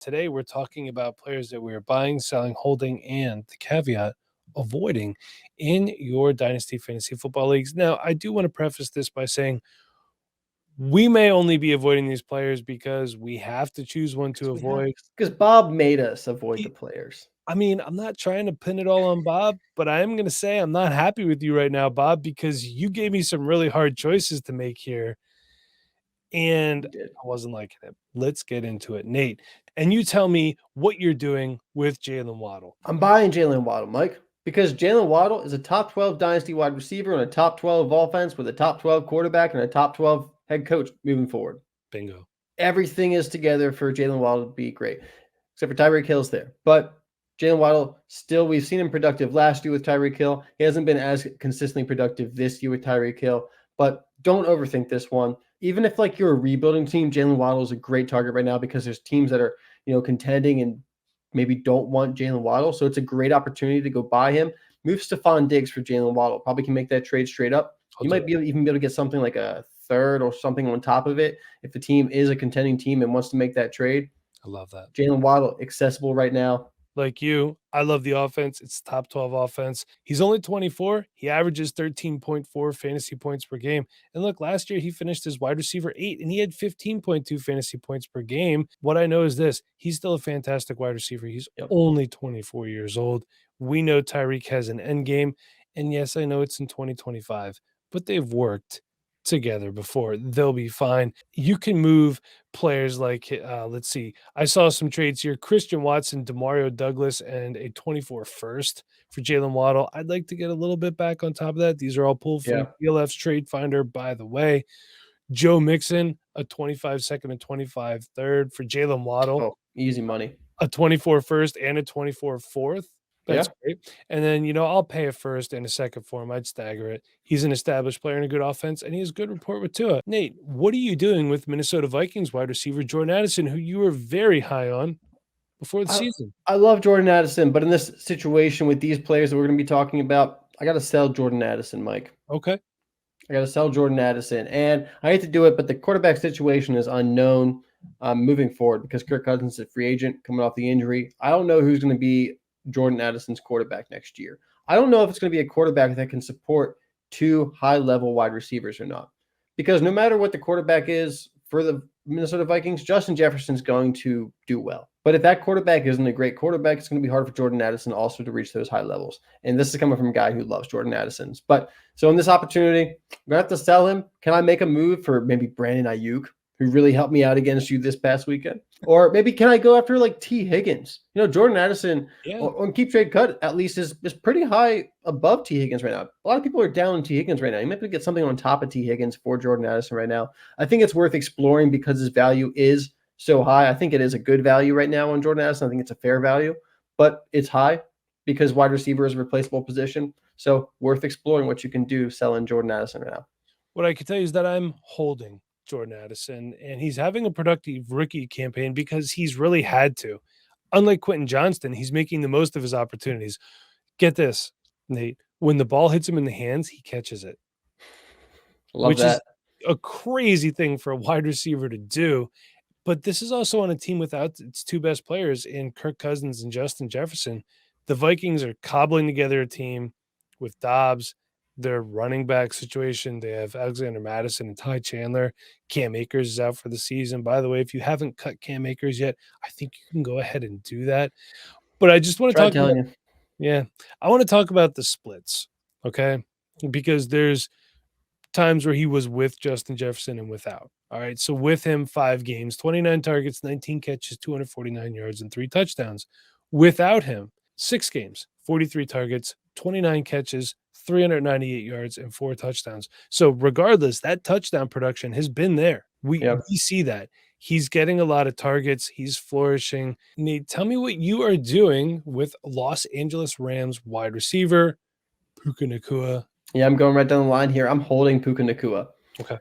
Today, we're talking about players that we're buying, selling, holding, and the caveat, avoiding in your Dynasty Fantasy Football leagues. Now, I do want to preface this by saying we may only be avoiding these players because we have to choose one to avoid. Because Bob made us avoid the He- players. I mean, I'm not trying to pin it all on Bob, but I am going to say I'm not happy with you right now, Bob, because you gave me some really hard choices to make here. And We did. I wasn't liking it. Let's get into it, Nate. And you tell me what you're doing with Jaylen Waddle. I'm buying Jaylen Waddle, Mike, because Jaylen Waddle is a top 12 dynasty wide receiver and a top 12 offense with a top 12 quarterback and a top 12 head coach moving forward. Bingo. Everything is together for Jaylen Waddle to be great, except for Tyreek Hill's there. But Jaylen Waddle, still, we've seen him productive last year with Tyreek Hill. He hasn't been as consistently productive this year with Tyreek Hill, but don't overthink this one. Even if you're a rebuilding team, Jaylen Waddle is a great target right now because there's teams that are, contending and maybe don't want Jaylen Waddle. So it's a great opportunity to go buy him. Move Stephon Diggs for Jaylen Waddle. Probably can make that trade straight up. You might even be able to get something like a third or something on top of it if the team is a contending team and wants to make that trade. I love that. Jaylen Waddle, accessible right now. Like you, I love the offense. It's top 12 offense. He's only 24. He averages 13.4 fantasy points per game. And look, last year he finished as wide receiver 8 and he had 15.2 fantasy points per game. What I know is this: he's still a fantastic wide receiver. He's only 24 years old. We know Tyreek has an end game. And yes, I know it's in 2025, but they've worked together before. They'll be fine. You can move players like, let's see, I saw some trades here: Christian Watson, Demario Douglas, and a 24 first for Jaylen Waddle. I'd like to get a little bit back on top of that. These are all pulled from PLF's Trade Finder, by the way. Joe Mixon, a 25 second and 25 third for Jaylen Waddle. Oh, easy money. A 24 first and a 24 fourth. That's great. And then, I'll pay a first and a second for him. I'd stagger it. He's an established player and a good offense, and he has good rapport with Tua. Nate, what are you doing with Minnesota Vikings wide receiver Jordan Addison, who you were very high on before the season? I love Jordan Addison, but in this situation with these players that we're going to be talking about, I got to sell Jordan Addison, Mike. Okay. I got to sell Jordan Addison. And I hate to do it, but the quarterback situation is unknown moving forward because Kirk Cousins is a free agent coming off the injury. I don't know who's going to be Jordan Addison's quarterback next year. I don't know if it's going to be a quarterback that can support two high-level wide receivers or not. Because no matter what the quarterback is for the Minnesota Vikings, Justin Jefferson's going to do well. But if that quarterback isn't a great quarterback, it's going to be hard for Jordan Addison also to reach those high levels. And this is coming from a guy who loves Jordan Addison's. But so in this opportunity, I'm going to have to sell him. Can I make a move for maybe Brandon Ayuk, who really helped me out against you this past weekend? Or maybe can I go after T. Higgins? Jordan Addison on Keep Trade Cut at least is pretty high above T. Higgins right now. A lot of people are down on T. Higgins right now. You might have to get something on top of T. Higgins for Jordan Addison right now. I think it's worth exploring because his value is so high. I think it is a good value right now on Jordan Addison. I think it's a fair value, but it's high because wide receiver is a replaceable position. So worth exploring what you can do selling Jordan Addison right now. What I can tell you is that I'm holding Jordan Addison, and he's having a productive rookie campaign because he's really had to. Unlike Quentin Johnston, he's making the most of his opportunities. Get this, Nate. When the ball hits him in the hands, he catches it. Love that. Is a crazy thing for a wide receiver to do. But this is also on a team without its two best players in Kirk Cousins and Justin Jefferson. The Vikings are cobbling together a team with Dobbs, their running back situation. They have Alexander Madison and Ty Chandler. Cam Akers is out for the season. By the way, if you haven't cut Cam Akers yet, I think you can go ahead and do that. But I just want to talk about, I want to talk about the splits, okay? Because there's times where he was with Justin Jefferson and without. All right, so with him, 5 games, 29 targets, 19 catches, 249 yards, and 3 touchdowns. Without him, 6 games, 43 targets, 29 catches, 398 yards, and 4 touchdowns. So regardless, that touchdown production has been there. We see that. He's getting a lot of targets. He's flourishing. Nate, tell me what you are doing with Los Angeles Rams wide receiver, Puka Nacua. Yeah, I'm going right down the line here. I'm holding Puka Nacua. Okay.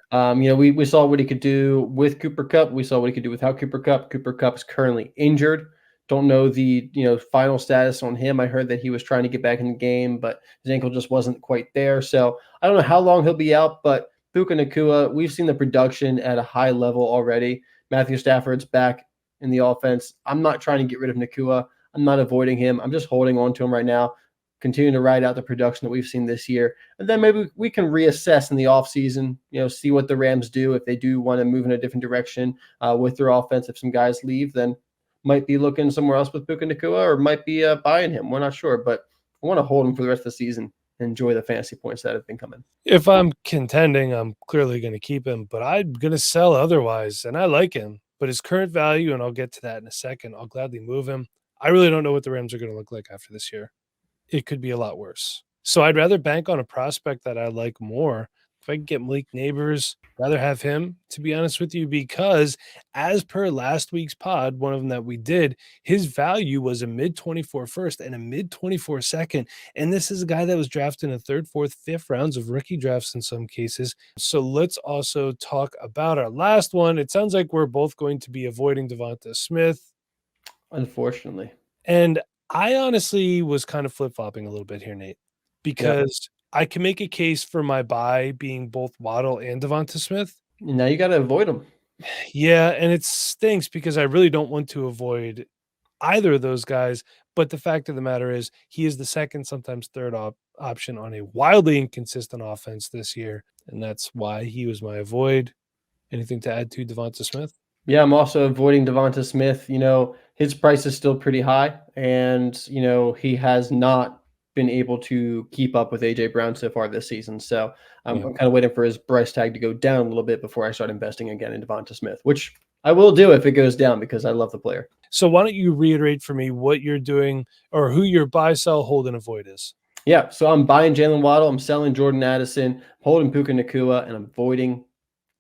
We saw what he could do with Cooper Kupp. We saw what he could do without Cooper Kupp. Cooper Kupp is currently injured. Don't know the final status on him. I heard that he was trying to get back in the game, but his ankle just wasn't quite there. So I don't know how long he'll be out, but Puka Nacua, we've seen the production at a high level already. Matthew Stafford's back in the offense. I'm not trying to get rid of Nakua. I'm not avoiding him. I'm just holding on to him right now, continuing to ride out the production that we've seen this year. And then maybe we can reassess in the offseason, see what the Rams do. If they do want to move in a different direction with their offense, if some guys leave, then might be looking somewhere else with Puka Nakua or might be buying him. We're not sure, but I want to hold him for the rest of the season and enjoy the fantasy points that have been coming. If I'm contending, I'm clearly going to keep him, but I'm going to sell otherwise. And I like him, but his current value, and I'll get to that in a second, I'll gladly move him. I really don't know what the Rams are going to look like after this year. It could be a lot worse. So I'd rather bank on a prospect that I like more. If I can get Malik Neighbors, rather have him, to be honest with you, because as per last week's pod, one of them that we did, his value was a mid-24 first and a mid-24 second. And this is a guy that was drafted in the third, fourth, fifth rounds of rookie drafts in some cases. So let's also talk about our last one. It sounds like we're both going to be avoiding Devonta Smith. Unfortunately. And I honestly was kind of flip-flopping a little bit here, Nate, because I can make a case for my buy being both Waddle and Devonta Smith. Now you got to avoid him. Yeah, and it stinks because I really don't want to avoid either of those guys. But the fact of the matter is, he is the second, sometimes third option on a wildly inconsistent offense this year. And that's why he was my avoid. Anything to add to Devonta Smith? Yeah, I'm also avoiding Devonta Smith. His price is still pretty high, and he has not been able to keep up with AJ Brown so far this season. So I'm kind of waiting for his price tag to go down a little bit before I start investing again in Devonta Smith, which I will do if it goes down because I love the player. So why don't you reiterate for me what you're doing or who your buy, sell, hold, and avoid is? Yeah, so I'm buying Jaylen Waddle, I'm selling Jordan Addison, holding Puka Nakua, and I'm avoiding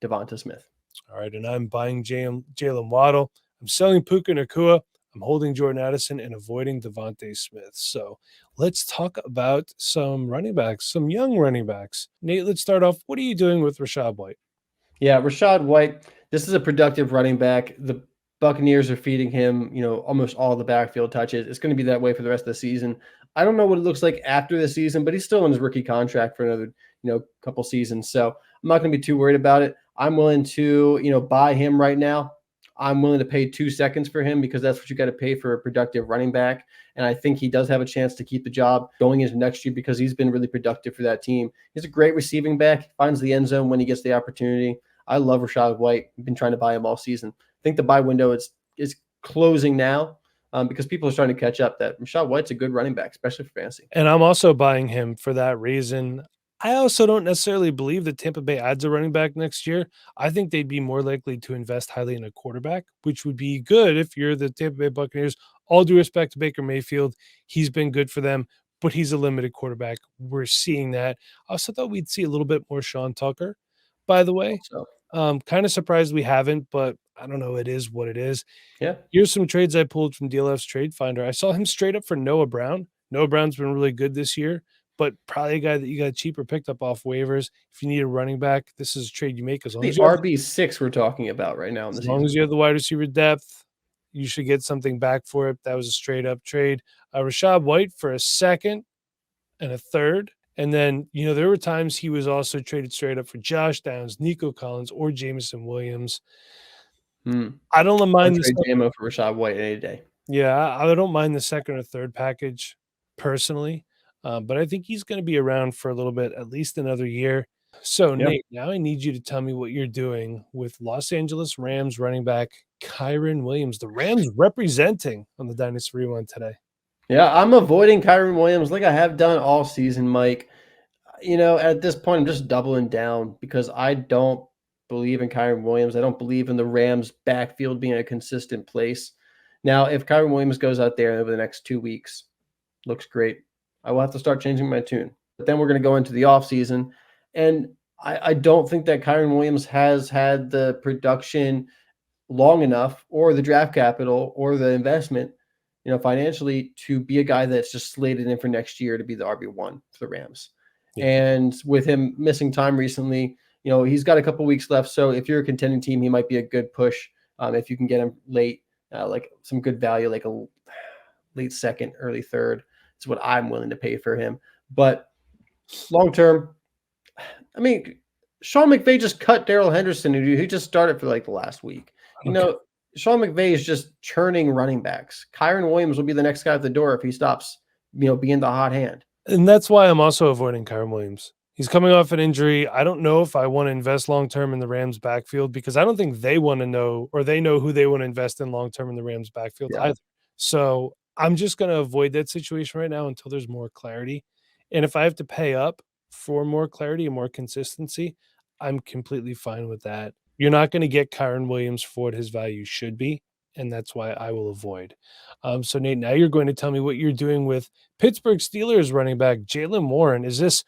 Devonta Smith. All right, and I'm buying Jaylen Waddle. I'm selling Puka Nakua. I'm holding Jordan Addison and avoiding Devonta Smith. So let's talk about some running backs, some young running backs. Nate, let's start off. What are you doing with Rachaad White? Yeah, Rachaad White, this is a productive running back. The Buccaneers are feeding him, almost all the backfield touches. It's going to be that way for the rest of the season. I don't know what it looks like after the season, but he's still in his rookie contract for another, couple seasons. So I'm not going to be too worried about it. I'm willing to, buy him right now. I'm willing to pay 2 seconds for him because that's what you got to pay for a productive running back. And I think he does have a chance to keep the job going into next year because he's been really productive for that team. He's a great receiving back. He finds the end zone when he gets the opportunity. I love Rachaad White. I've been trying to buy him all season. I think the buy window is closing now because people are starting to catch up that Rachaad White's a good running back, especially for fantasy. And I'm also buying him for that reason. I also don't necessarily believe that Tampa Bay adds a running back next year. I think they'd be more likely to invest highly in a quarterback, which would be good if you're the Tampa Bay Buccaneers. All due respect to Baker Mayfield, he's been good for them, but he's a limited quarterback. We're seeing that. I also thought we'd see a little bit more Sean Tucker, by the way. So, Kind of surprised we haven't, but I don't know. It is what it is. yeah. Here's some trades I pulled from DLF's Trade Finder. I saw him straight up for Noah Brown. Noah Brown's been really good this year, but probably a guy that you got cheaper picked up off waivers. If you need a running back, this is a trade you make as long The as you have, RB6 we're talking about right now. as long as you have the wide receiver depth, you should get something back for it. That was a straight up trade. Rachaad White for a second and a third. And then, there were times he was also traded straight up for Josh Downs, Nico Collins, or Jameson Williams. I don't mind trade JMO for Rachaad White any day. Yeah, I don't mind the second or third package personally, but I think he's going to be around for a little bit, at least another year. So, Nate, now I need you to tell me what you're doing with Los Angeles Rams running back Kyren Williams, the Rams representing on the Dynasty Rewind today. Yeah, I'm avoiding Kyren Williams like I have done all season, Mike. At this point, I'm just doubling down because I don't believe in Kyren Williams. I don't believe in the Rams' backfield being a consistent place. Now, if Kyren Williams goes out there over the next 2 weeks, looks great, I will have to start changing my tune. But then we're going to go into the offseason, and I don't think that Kyren Williams has had the production long enough or the draft capital or the investment financially to be a guy that's just slated in for next year to be the RB1 for the Rams. Yeah. And with him missing time recently, he's got a couple weeks left. So if you're a contending team, he might be a good push if you can get him late, like some good value, like a late second, early third. It's what I'm willing to pay for him. But long term, I mean, Sean McVay just cut Darrell Henderson, who just started for like the last week. Sean McVay is just churning running backs. Kyron Williams will be the next guy at the door if he stops, being the hot hand. And that's why I'm also avoiding Kyron Williams. He's coming off an injury. I don't know if I want to invest long term in the Rams backfield because I don't think they want to know or they know who they want to invest in long term in the Rams backfield Yeah. either. So I'm just going to avoid that situation right now until there's more clarity. And if I have to pay up for more clarity and more consistency, I'm completely fine with that. You're not going to get Kyron Williams for what his value should be. And that's why I will avoid. So, Nate, now you're going to tell me what you're doing with Pittsburgh Steelers running back Jaylen Warren. Is this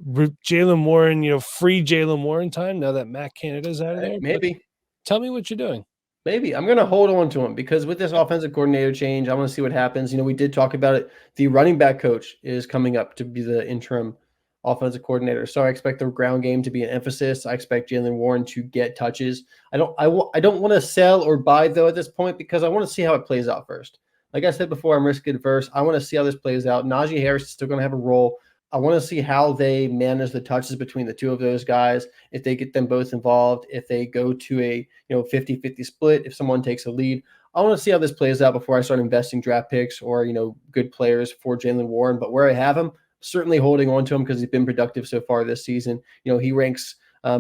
Jaylen Warren, free Jaylen Warren time now that Matt Canada's out of there? Maybe. But tell me what you're doing. Maybe. I'm going to hold on to him because with this offensive coordinator change, I want to see what happens. We did talk about it. The running back coach is coming up to be the interim offensive coordinator. So I expect the ground game to be an emphasis. I expect Jaylen Warren to get touches. I don't want to sell or buy though at this point because I want to see how it plays out first. Like I said before, I'm risk adverse. I want to see how this plays out. Najee Harris is still going to have a role. I want to see how they manage the touches between the two of those guys, if they get them both involved, if they go to a 50-50 split, if someone takes a lead. I want to see how this plays out before I start investing draft picks or good players for Jaylen Warren. But where I have him, certainly holding on to him because he's been productive so far this season. He ranks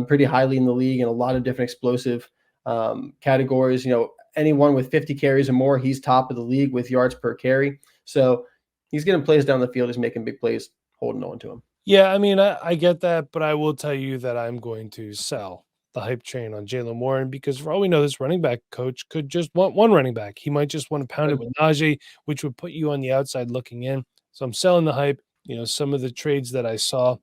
pretty highly in the league in a lot of different explosive categories. Anyone with 50 carries or more, he's top of the league with yards per carry. So he's getting plays down the field. He's making big plays. Holding on to him. Yeah, I mean, I get that, but I will tell you that I'm going to sell the hype train on Jaylen Warren because for all we know, this running back coach could just want one running back. He might just want to pound it with Najee, which would put you on the outside looking in. So I'm selling the hype. Some of the trades that I saw,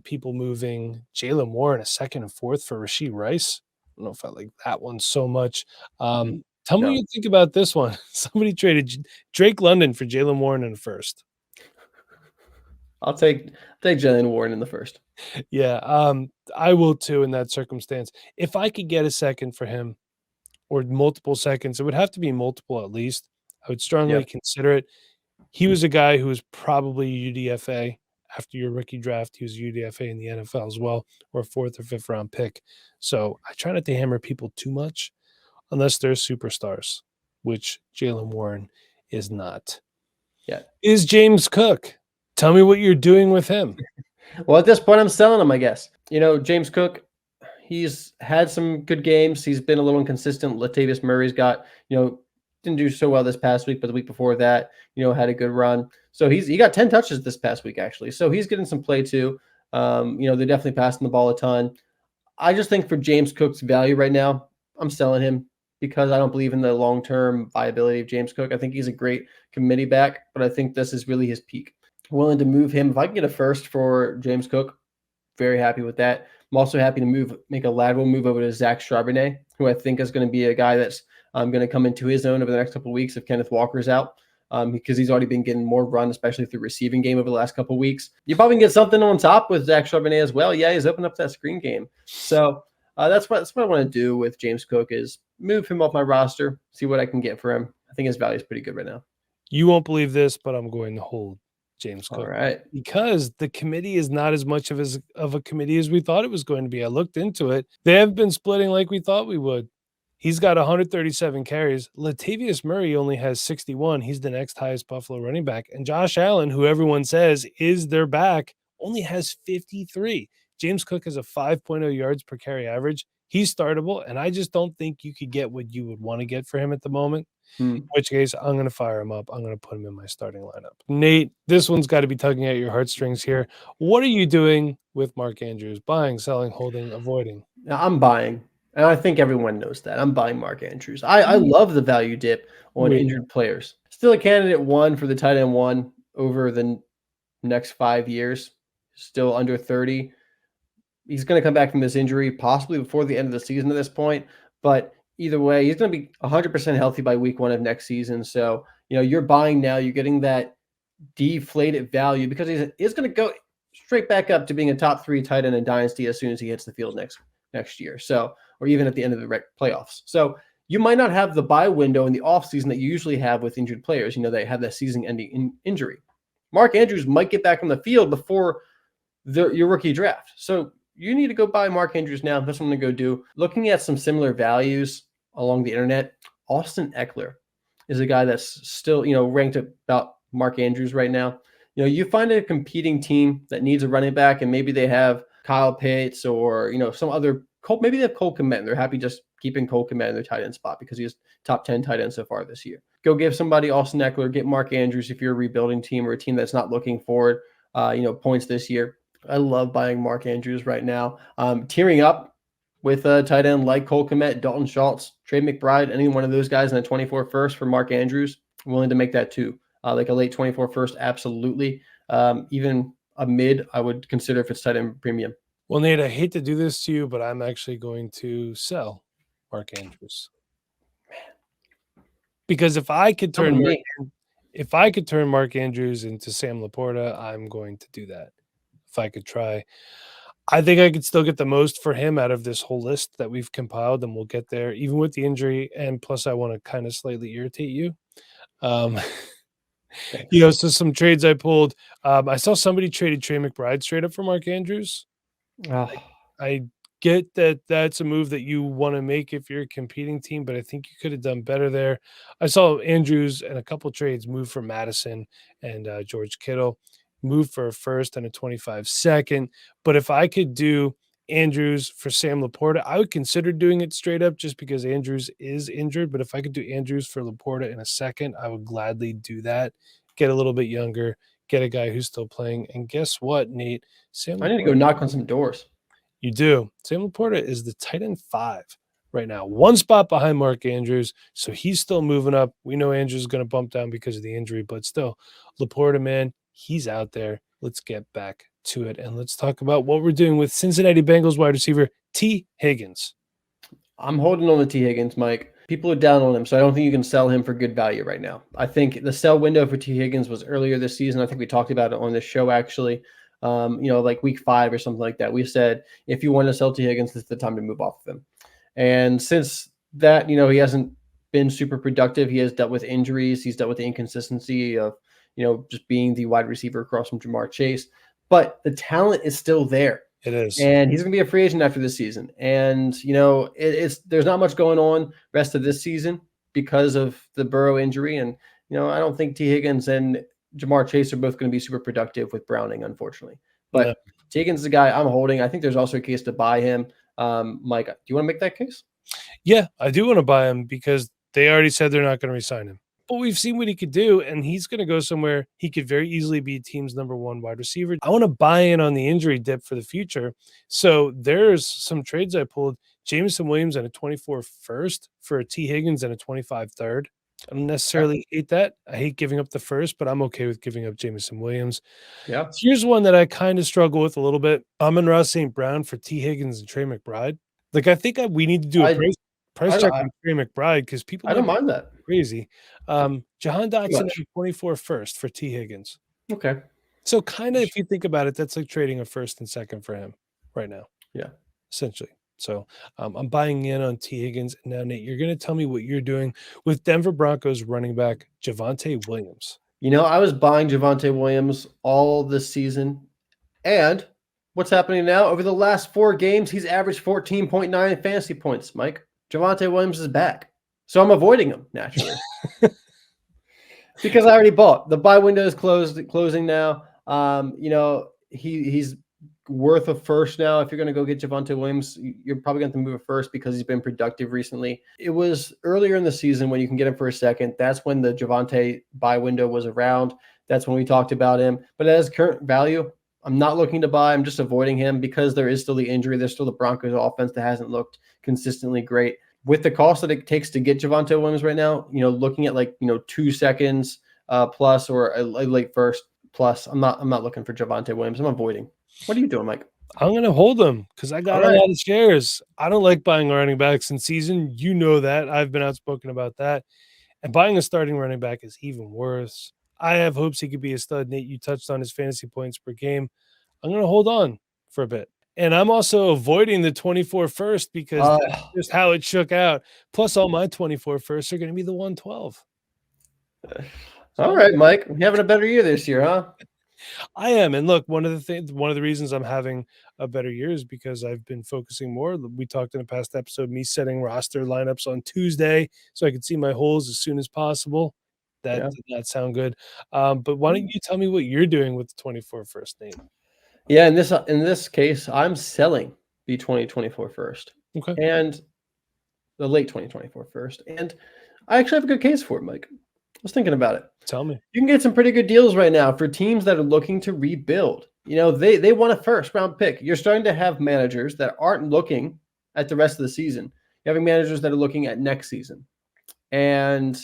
people moving Jaylen Warren a second and fourth for Rashee Rice. I don't know if I like that one so much. Tell me what you think about this one. Somebody traded Drake London for Jaylen Warren in the first. I'll take Jaylen Warren in the first. Yeah, I will too in that circumstance. If I could get a second for him or multiple seconds, it would have to be multiple at least. I would strongly consider it. He was a guy who was probably UDFA after your rookie draft. He was UDFA in the NFL as well, or a fourth or fifth round pick. So I try not to hammer people too much unless they're superstars, which Jaylen Warren is not. Yeah. Is James Cook? Tell me what you're doing with him. Well, at this point, I'm selling him, I guess. James Cook, he's had some good games. He's been a little inconsistent. Latavius Murray's got, didn't do so well this past week, but the week before that, had a good run. So he got 10 touches this past week, actually. So he's getting some play too. They're definitely passing the ball a ton. I just think for James Cook's value right now, I'm selling him because I don't believe in the long-term viability of James Cook. I think he's a great committee back, but I think this is really his peak. Willing to move him. If I can get a first for James Cook, very happy with that. I'm also happy to make a lateral move over to Zach Charbonnet, who I think is going to be a guy that's going to come into his own over the next couple of weeks if Kenneth Walker's out, because he's already been getting more run, especially through receiving game over the last couple of weeks. You probably can get something on top with Zach Charbonnet as well. Yeah, he's opened up that screen game. So that's what I want to do with James Cook is move him off my roster, see what I can get for him. I think his value is pretty good right now. You won't believe this, but I'm going to hold James Cook. All right. Because the committee is not as much of a committee as we thought it was going to be. I looked into it. They have been splitting like we thought we would. He's got 137 carries. Latavius Murray only has 61. He's the next highest Buffalo running back. And Josh Allen, who everyone says is their back, only has 53. James Cook has a 5.0 yards per carry average. He's startable, and I just don't think you could get what you would want to get for him at the moment. In which case, I'm going to fire him up. I'm going to put him in my starting lineup. Nate, this one's got to be tugging at your heartstrings here. What are you doing with Mark Andrews? Buying, selling, holding, avoiding? Now, I'm buying, and I think everyone knows that. I'm buying Mark Andrews. I love the value dip on injured players. Still a candidate one for the tight end one over the next 5 years. Still under 30. He's going to come back from this injury possibly before the end of the season at this point, but either way, he's going to be 100% healthy by week 1 of next season. So, you're buying now. You're getting that deflated value because he's going to go straight back up to being a top 3 tight end in Dynasty as soon as he hits the field next year. So, or even at the end of the playoffs. So you might not have the buy window in the offseason that you usually have with injured players. They have that season-ending injury. Mark Andrews might get back on the field before your rookie draft. So you need to go buy Mark Andrews now. That's what I'm going to go do. Looking at some similar values along the internet, Austin Eckler is a guy that's still, ranked about Mark Andrews right now. You find a competing team that needs a running back, and maybe they have Kyle Pitts or, some other Cole. Maybe they have Cole Kmet, and they're happy just keeping Cole Kmet in their tight end spot because he's top 10 tight end so far this year. Go give somebody Austin Eckler, get Mark Andrews if you're a rebuilding team or a team that's not looking forward, points this year. I love buying Mark Andrews right now. Tearing up with a tight end like Cole Kmet, Dalton Schultz, Trey McBride, any one of those guys in a 24 first for Mark Andrews, I'm willing to make that too. Like a late 24 first, absolutely. Even a mid, I would consider if it's tight end premium. Well, Nate, I hate to do this to you, but I'm actually going to sell Mark Andrews. Because if I could turn Mark Andrews into Sam Laporta, I'm going to do that. If I could try. I think I could still get the most for him out of this whole list that we've compiled, and we'll get there, even with the injury. And plus, I want to kind of slightly irritate you. So some trades I pulled. I saw somebody traded Trey McBride straight up for Mark Andrews. I get that that's a move that you want to make if you're a competing team, but I think you could have done better there. I saw Andrews and a couple trades move for Madison and George Kittle, move for a first and a 25 second. But if I could do Andrews for Sam Laporta, I would consider doing it straight up just because Andrews is injured. But if I could do Andrews for Laporta in a second, I would gladly do that. Get a little bit younger, get a guy who's still playing. And guess what, Nate? I need to go knock on some doors. You do. Sam Laporta is the tight end 5 right now, one spot behind Mark Andrews. So he's still moving up. We know Andrews is going to bump down because of the injury, but still, Laporta, man, he's out there. Let's get back to it. And let's talk about what we're doing with Cincinnati Bengals wide receiver T. Higgins. I'm holding on to T. Higgins, Mike. People are down on him, so I don't think you can sell him for good value right now. I think the sell window for T. Higgins was earlier this season. I think we talked about it on this show, actually. Like week 5 or something like that. We said, if you want to sell T. Higgins, this is the time to move off of him. And since that, he hasn't been super productive. He has dealt with injuries. He's dealt with the inconsistency of, just being the wide receiver across from Jamar Chase. But the talent is still there. It is. And he's going to be a free agent after this season. And, there's not much going on rest of this season because of the Burrow injury. And, I don't think T. Higgins and Jamar Chase are both going to be super productive with Browning, unfortunately. But T. Higgins is a guy I'm holding. I think there's also a case to buy him. Mike, do you want to make that case? Yeah, I do want to buy him because they already said they're not going to re-sign him. But we've seen what he could do, and he's going to go somewhere. He could very easily be a team's number 1 wide receiver. I want to buy in on the injury dip for the future. So there's some trades I pulled. Jameson Williams and a 24 first for a T. Higgins and a 25 third. I don't necessarily hate that. I hate giving up the first, but I'm okay with giving up Jameson Williams. Yeah. Here's one that I kind of struggle with a little bit. Amon-Ra St. Brown for T. Higgins and Trey McBride. Like, I think we need to do a price check on Trey McBride because people I don't mind that. Crazy. Jahan Dotson 24 first for T. Higgins. Okay. So kind of, if you think about it, that's like trading a first and second for him right now. Yeah. Essentially. So I'm buying in on T. Higgins. Now, Nate, you're going to tell me what you're doing with Denver Broncos running back Javonte Williams. I was buying Javonte Williams all this season. And what's happening now? Over the last 4 games, he's averaged 14.9 fantasy points, Mike. Javonte Williams is back. So I'm avoiding him, naturally. Because I already bought. The buy window is closing now. He's worth a first now. If you're going to go get Javonte Williams, you're probably going to move a first because he's been productive recently. It was earlier in the season when you can get him for a second. That's when the Javonte buy window was around. That's when we talked about him. But at his current value, I'm not looking to buy. I'm just avoiding him because there is still the injury. There's still the Broncos offense that hasn't looked consistently great. With the cost that it takes to get Javonte Williams right now, looking at 2 seconds plus or a late first plus, I'm not looking for Javonte Williams. I'm avoiding. What are you doing, Mike? I'm going to hold them because I got a lot of shares. I don't like buying running backs in season. You know that. I've been outspoken about that. And buying a starting running back is even worse. I have hopes he could be a stud. Nate, you touched on his fantasy points per game. I'm going to hold on for a bit. And I'm also avoiding the 24 first because that's just how it shook out. Plus, all my 24 firsts are going to be the 112. All right, Mike. You're having a better year this year, huh? I am. And look, one of the reasons I'm having a better year is because I've been focusing more. We talked in a past episode, me setting roster lineups on Tuesday so I could see my holes as soon as possible. That Yeah. did not sound good. But why don't you tell me what you're doing with the 24 first, Nate? Yeah, in this case, I'm selling the 2024 first Okay. and the late 2024 first. And I actually have a good case for it, Mike. I was thinking about it. Tell me. You can get some pretty good deals right now for teams that are looking to rebuild. They want a first round pick. You're starting to have managers that aren't looking at the rest of the season. You're having managers that are looking at next season. And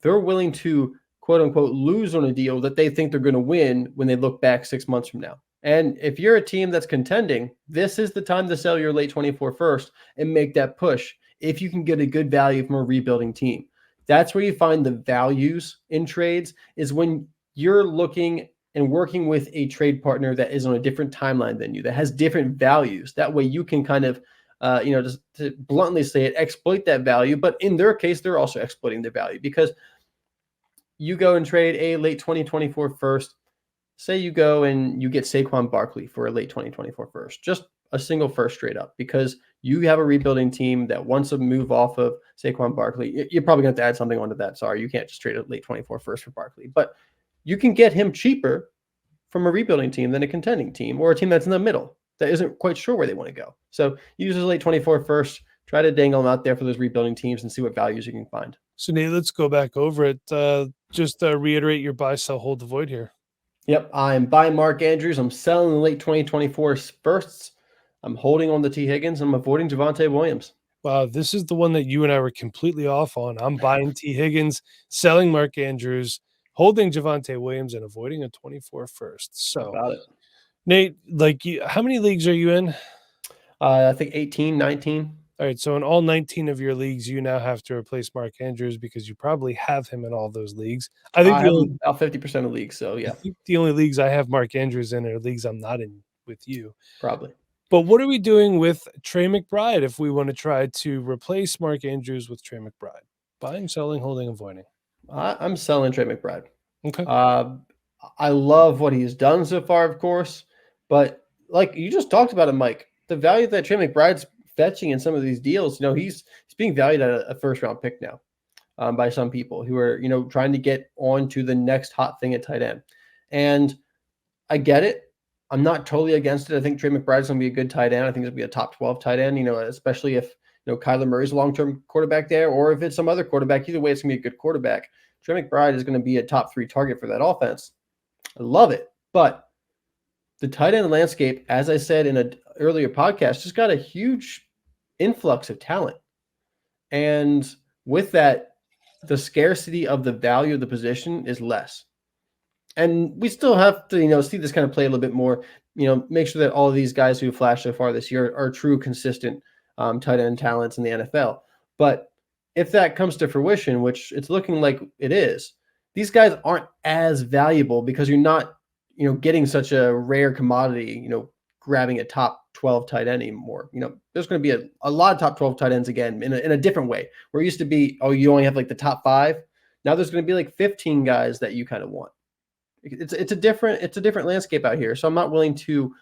they're willing to quote unquote lose on a deal that they think they're going to win when they look back 6 months from now. And if you're a team that's contending, this is the time to sell your late 24 first and make that push if you can get a good value from a rebuilding team. That's where you find the values in trades, is when you're looking and working with a trade partner that is on a different timeline than you, that has different values. That way you can kind of just to bluntly say it, exploit that value. But in their case, they're also exploiting their value, because you go and trade a late 2024 first. Say you go and you get Saquon Barkley for a late 2024 first, just a single first straight up, because you have a rebuilding team that wants to move off of Saquon Barkley. You're probably going to have to add something onto that. Sorry, you can't just trade a late 24 first for Barkley, but you can get him cheaper from a rebuilding team than a contending team, or a team that's in the middle that isn't quite sure where they want to go. So use his late 24 first, try to dangle them out there for those rebuilding teams and see what values you can find. So, Nate, let's go back over it. Just reiterate your buy, sell, hold, the void here. Yep, I'm buying Mark Andrews. I'm selling the late 2024 firsts. I'm holding on to T. Higgins. I'm avoiding Javonte Williams. Wow, this is the one that you and I were completely off on. I'm buying T. Higgins, selling Mark Andrews, holding Javonte Williams, and avoiding a 24 first. How So, about it? Nate, how many leagues are you in? I think 18, 19. All right, so in all 19 of your leagues, you now have to replace Mark Andrews because you probably have him in all those leagues. I think I have about 50% of leagues, so I yeah, think the only leagues I have Mark Andrews in are leagues I'm not in with you. probably. But what are we doing with Trey McBride if we want to try to replace Mark Andrews with Trey McBride? Buying, selling, holding, avoiding. I'm selling Trey McBride. Okay. I love what he's done so far, of course, but like you just talked about it, Mike, the value that Trey McBride's fetching in some of these deals, he's being valued at a first round pick now by some people who are, trying to get on to the next hot thing at tight end. And I get it. I'm not totally against it. I think Trey McBride's going to be a good tight end. I think he's going to be a top 12 tight end, especially if, Kyler Murray's a long-term quarterback there, or if it's some other quarterback. Either way, it's going to be a good quarterback. Trey McBride is going to be a top 3 target for that offense. I love it. But the tight end landscape, as I said in an earlier podcast, just got a huge influx of talent. And with that, the scarcity of the value of the position is less. And we still have to, see this kind of play a little bit more, make sure that all of these guys who have flashed so far this year are true, consistent tight end talents in the NFL. But if that comes to fruition, which it's looking like it is, these guys aren't as valuable because you're not, getting such a rare commodity, grabbing a top 12 tight end anymore. There's going to be a lot of top 12 tight ends again in a different way, where it used to be, you only have like the top 5. Now there's going to be like 15 guys that you kind of want. It's a different landscape out here. So I'm not willing to,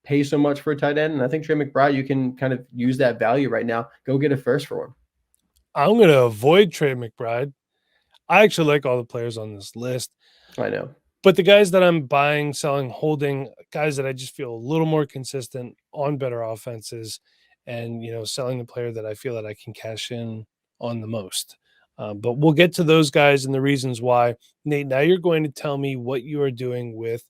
pay so much for a tight end. And I think Trey McBride, you can kind of use that value right now. Go get a first for him. I'm going to avoid Trey McBride. I actually like all the players on this list. I know. But the guys that I'm buying, selling, holding, guys that I just feel a little more consistent on better offenses, and selling the player that I feel that I can cash in on the most. But we'll get to those guys and the reasons why. Nate, now you're going to tell me what you are doing with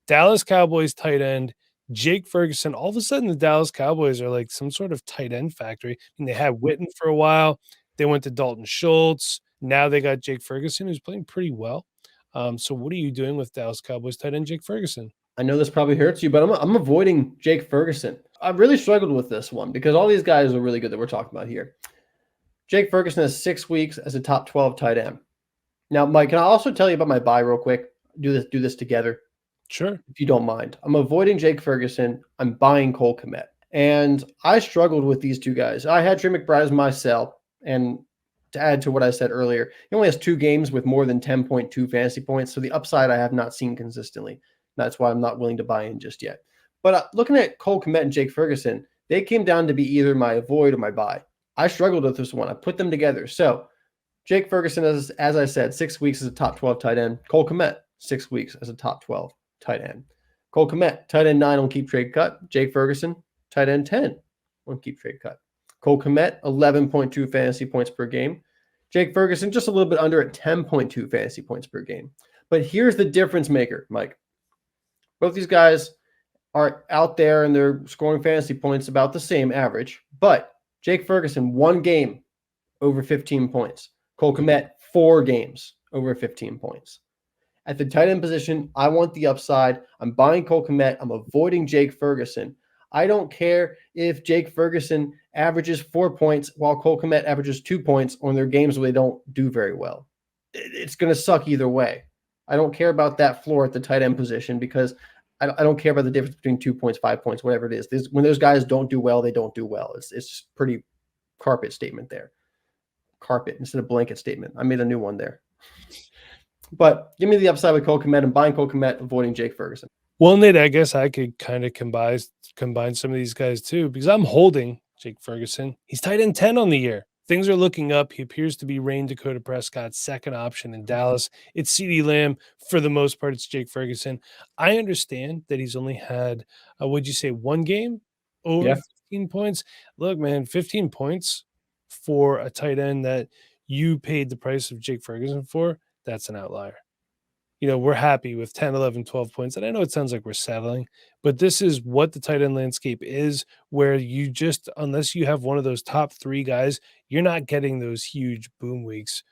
Dallas Cowboys tight end Jake Ferguson. All of a sudden, the Dallas Cowboys are like some sort of tight end factory. They had Witten for a while. They went to Dalton Schultz. Now they got Jake Ferguson, who's playing pretty well. So what are you doing with Dallas Cowboys tight end Jake Ferguson? I know this probably hurts you, but I'm avoiding Jake Ferguson. I've really struggled with this one because all these guys are really good that we're talking about here. Jake Ferguson has 6 weeks as a top 12 tight end. Now, Mike, can I also tell you about my buy real quick? Do this together. Sure. If you don't mind. I'm avoiding Jake Ferguson. I'm buying Cole Kmet. And I struggled with these two guys. I had Trey McBride as my sell, and to add to what I said earlier, he only has 2 games with more than 10.2 fantasy points. So the upside I have not seen consistently. That's why I'm not willing to buy in just yet. But looking at Cole Kmet and Jake Ferguson, they came down to be either my avoid or my buy. I struggled with this one. I put them together. So Jake Ferguson, as I said, 6 weeks as a top 12 tight end. Cole Kmet, 6 weeks as a top 12 tight end. Cole Kmet, tight end 9 on keep trade cut. Jake Ferguson, tight end 10 on keep trade cut. Cole Kmet, 11.2 fantasy points per game. Jake Ferguson, just a little bit under at 10.2 fantasy points per game. But here's the difference maker, Mike. Both these guys are out there and they're scoring fantasy points about the same average. But Jake Ferguson, 1 game over 15 points. Cole Kmet, 4 games over 15 points. At the tight end position, I want the upside. I'm buying Cole Kmet. I'm avoiding Jake Ferguson. I don't care if Jake Ferguson averages 4 points while Cole Kmet averages 2 points on their games where they don't do very well. It's going to suck either way. I don't care about that floor at the tight end position because I don't care about the difference between 2 points, 5 points, whatever it is. When those guys don't do well, they don't do well. It's just pretty carpet statement there. Carpet instead of blanket statement. I made a new one there. But give me the upside with Cole Kmet and buying Cole Kmet, avoiding Jake Ferguson. Well, Nate, I guess I could kind of combine some of these guys too, because I'm holding Jake Ferguson. He's tight end 10 on the year. Things are looking up. He appears to be Rain Dakota Prescott's second option in Dallas. It's CeeDee Lamb. For the most part, it's Jake Ferguson. I understand that he's only had, would you say, 1 game over 15 points? Look, man, 15 points for a tight end that you paid the price of Jake Ferguson for, that's an outlier. We're happy with 10, 11, 12 points. And I know it sounds like we're settling, but this is what the tight end landscape is, where you just, unless you have one of those top 3 guys, you're not getting those huge boom weeks.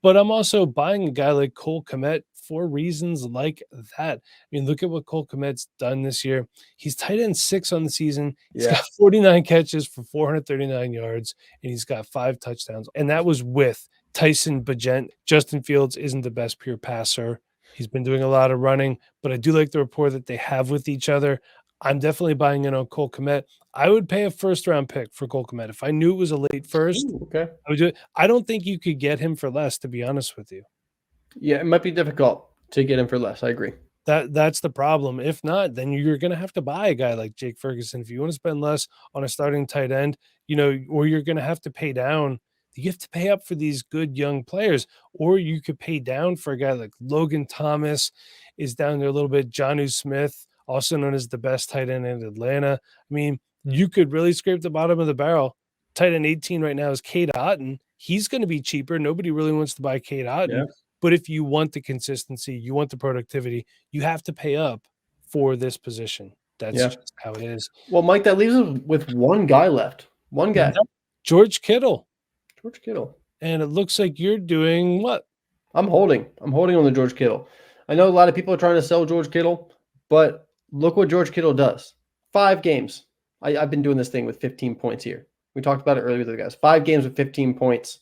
But I'm also buying a guy like Cole Kmet for reasons like that. I mean, look at what Cole Kmet's done this year. He's tight end 6 on the season. He's got 49 catches for 439 yards, and he's got 5 touchdowns. And that was with Tyson Bagent. Justin Fields isn't the best pure passer. He's been doing a lot of running, but I do like the rapport that they have with each other. I'm definitely buying in on Cole Kmet. I would pay a first-round pick for Cole Kmet. If I knew it was a late first, I would do it. I don't think you could get him for less, to be honest with you. Yeah, it might be difficult to get him for less. I agree. That's the problem. If not, then you're going to have to buy a guy like Jake Ferguson. If you want to spend less on a starting tight end, or you're going to have to pay down. You have to pay up for these good young players, or you could pay down for a guy like Logan Thomas is down there a little bit. Jonnu Smith, also known as the best tight end in Atlanta. I mean, you could really scrape the bottom of the barrel. Tight end 18 right now is Cade Otton. He's going to be cheaper. Nobody really wants to buy Cade Otton. Yeah. But if you want the consistency, you want the productivity, you have to pay up for this position. That's just how it is. Well, Mike, that leaves us with one guy left. One guy. George Kittle. George Kittle. And it looks like you're doing what? I'm holding on the George Kittle. I know a lot of people are trying to sell George Kittle, but look what George Kittle does. 5 games. I've been doing this thing with 15 points here. We talked about it earlier with the guys. 5 games with 15 points,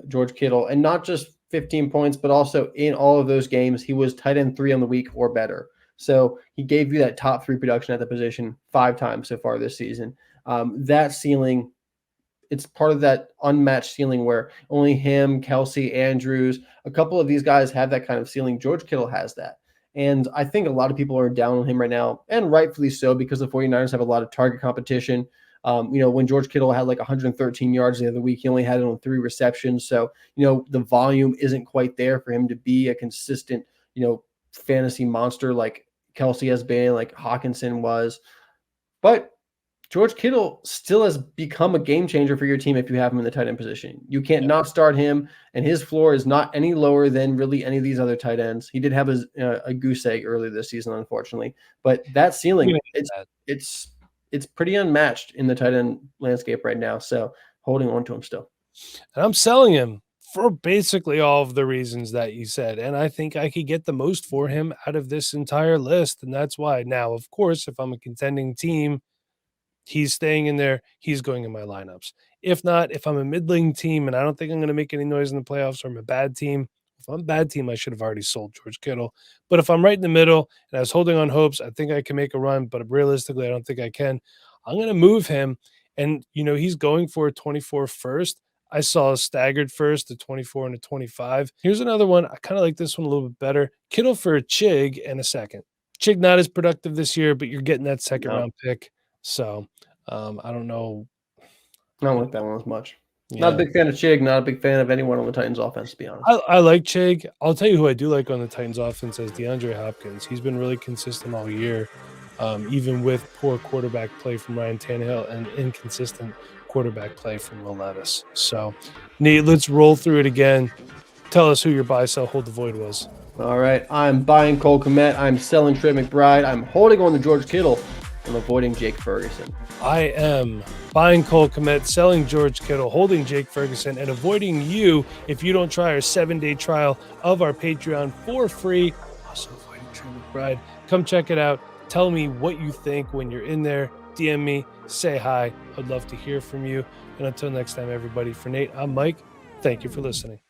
George Kittle. And not just 15 points, but also in all of those games, he was tight end 3 on the week or better. So he gave you that top 3 production at the position 5 times so far this season. That ceiling, it's part of that unmatched ceiling where only him, Kelsey, Andrews, a couple of these guys have that kind of ceiling. George Kittle has that. And I think a lot of people are down on him right now, and rightfully so, because the 49ers have a lot of target competition. When George Kittle had like 113 yards the other week, he only had it on 3 receptions. So, the volume isn't quite there for him to be a consistent, fantasy monster like Kelsey has been, like Hawkinson was. But George Kittle still has become a game changer for your team if you have him in the tight end position. You can't not start him, and his floor is not any lower than really any of these other tight ends. He did have a goose egg earlier this season, unfortunately, but that ceiling, it's pretty unmatched in the tight end landscape right now. So holding on to him still. And I'm selling him for basically all of the reasons that you said. And I think I could get the most for him out of this entire list. And that's why. Now, of course, if I'm a contending team, he's staying in there. He's going in my lineups. If not, if I'm a middling team and I don't think I'm going to make any noise in the playoffs, or I'm a bad team, if I'm a bad team, I should have already sold George Kittle. But if I'm right in the middle and I was holding on hopes, I think I can make a run, but realistically, I don't think I can. I'm going to move him. And, he's going for a 24 first. I saw a staggered first, a 24 and a 25. Here's another one. I kind of like this one a little bit better. Kittle for a Chig and a second. Chig not as productive this year, but you're getting that second round pick. So I don't know. I don't like that one as much. Yeah. Not a big fan of Chig, not a big fan of anyone on the Titans offense, to be honest. I like Chig. I'll tell you who I do like on the Titans offense is DeAndre Hopkins. He's been really consistent all year, even with poor quarterback play from Ryan Tannehill and inconsistent quarterback play from Will Levis. So, Nate, let's roll through it again. Tell us who your buy, sell, hold the void was. All right. I'm buying Cole Kmet. I'm selling Trey McBride. I'm holding on to George Kittle. I'm avoiding Jake Ferguson. I am buying Cole Kmet, selling George Kittle, holding Jake Ferguson, and avoiding you if you don't try our 7-day trial of our Patreon for free. Also avoiding Trey McBride. Come check it out. Tell me what you think when you're in there. DM me, say hi. I'd love to hear from you. And until next time, everybody, for Nate, I'm Mike. Thank you for listening.